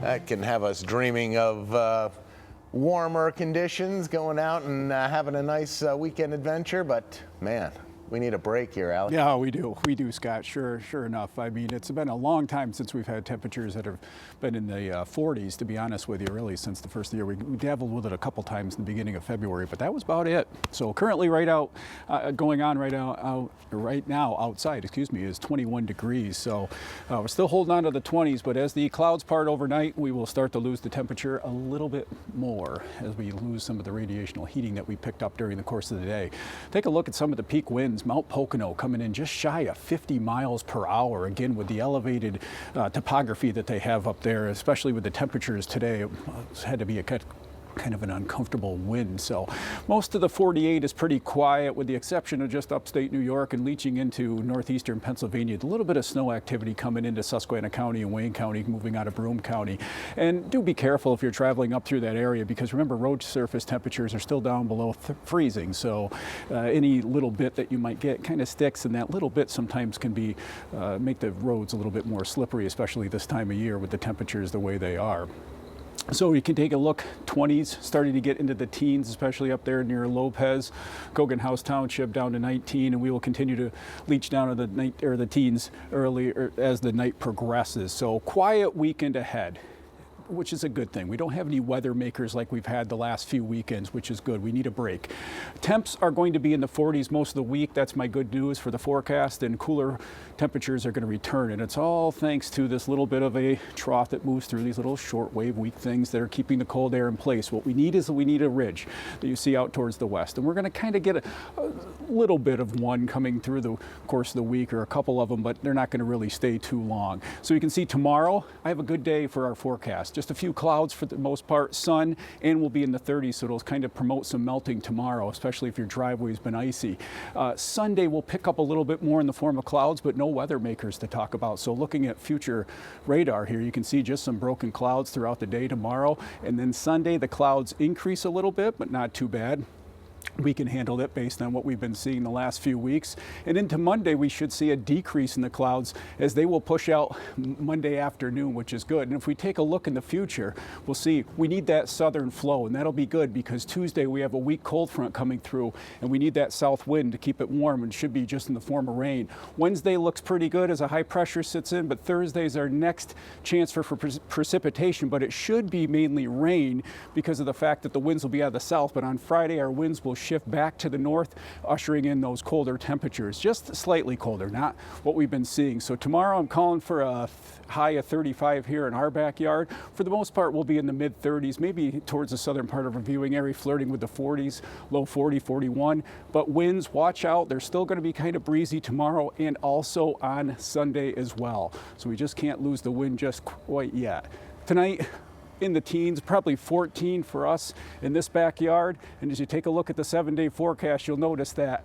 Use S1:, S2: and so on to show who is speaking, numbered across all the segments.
S1: That can have us dreaming of warmer conditions, going out and having a nice weekend adventure. But man, we need a break here, Alex.
S2: Yeah, we do, Scott. Sure enough. I mean, it's been a long time since we've had temperatures that have been in the 40s, to be honest with you, really, since the first of the year. We dabbled with it a couple times in the beginning of February, but that was about it. So currently going on right now outside, is 21 degrees. So we're still holding on to the 20s, but as the clouds part overnight, we will start to lose the temperature a little bit more as we lose some of the radiational heating that we picked up during the course of the day. Take a look at some of the peak winds. Mount Pocono coming in just shy of 50 miles per hour, again with the elevated topography that they have up there, especially with the temperatures today. It's had to be a kind of an uncomfortable wind. So most of the 48 is pretty quiet with the exception of just upstate New York and leaching into northeastern Pennsylvania. A little bit of snow activity coming into Susquehanna County and Wayne County, moving out of Broome County. And do be careful if you're traveling up through that area, because remember, road surface temperatures are still down below freezing. So any little bit that you might get kind of sticks, and that little bit sometimes can be make the roads a little bit more slippery, especially this time of year with the temperatures the way they are. So you can take a look, 20s starting to get into the teens, especially up there near Lopez, Cogan House Township down to 19, and we will continue to leach down to the night or the teens early as the night progresses. So quiet weekend ahead, which is a good thing. We don't have any weather makers like we've had the last few weekends, which is good. We need a break. Temps are going to be in the 40s most of the week. That's my good news for the forecast, and cooler temperatures are going to return. And it's all thanks to this little bit of a trough that moves through these little shortwave weak things that are keeping the cold air in place. What we need is a ridge that you see out towards the west. And we're going to kind of get a little bit of one coming through the course of the week, or a couple of them, but they're not going to really stay too long. So you can see tomorrow, I have a good day for our forecast. Just a few clouds for the most part, sun, and we'll be in the 30s, so it'll kind of promote some melting tomorrow, especially if your driveway's been icy. Sunday will pick up a little bit more in the form of clouds, but no weather makers to talk about. So looking at future radar here, you can see just some broken clouds throughout the day tomorrow, and then Sunday the clouds increase a little bit, but not too bad. We can handle it based on what we've been seeing the last few weeks. And into Monday, we should see a decrease in the clouds as they will push out Monday afternoon, which is good. And if we take a look in the future, we'll see we need that southern flow, and that'll be good because Tuesday we have a weak cold front coming through, and we need that south wind to keep it warm, and should be just in the form of rain. Wednesday looks pretty good as a high pressure sits in, but Thursday is our next chance for precipitation, but it should be mainly rain because of the fact that the winds will be out of the south. But on Friday, our winds will shift back to the north, ushering in those colder temperatures, just slightly colder, not what we've been seeing. So tomorrow I'm calling for a high of 35 here in our backyard. For the most part, we'll be in the mid 30s, maybe towards the southern part of our viewing area, flirting with the 40s, low 40, 41. But winds, watch out. They're still going to be kind of breezy tomorrow and also on Sunday as well. So we just can't lose the wind just quite yet. Tonight, in the teens, probably 14 for us in this backyard. And as you take a look at the 7-day forecast, you'll notice that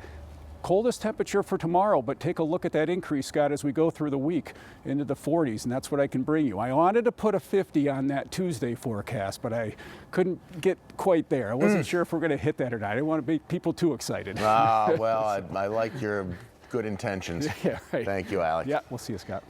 S2: coldest temperature for tomorrow, but take a look at that increase, Scott, as we go through the week into the 40s, and that's what I can bring you. I wanted to put a 50 on that Tuesday forecast, but I couldn't get quite there. I wasn't sure if we're going to hit that or not. I didn't want to make people too excited.
S1: Well, I like your good intentions.
S2: Yeah, right.
S1: Thank you, Alex.
S2: Yeah, we'll see you, Scott.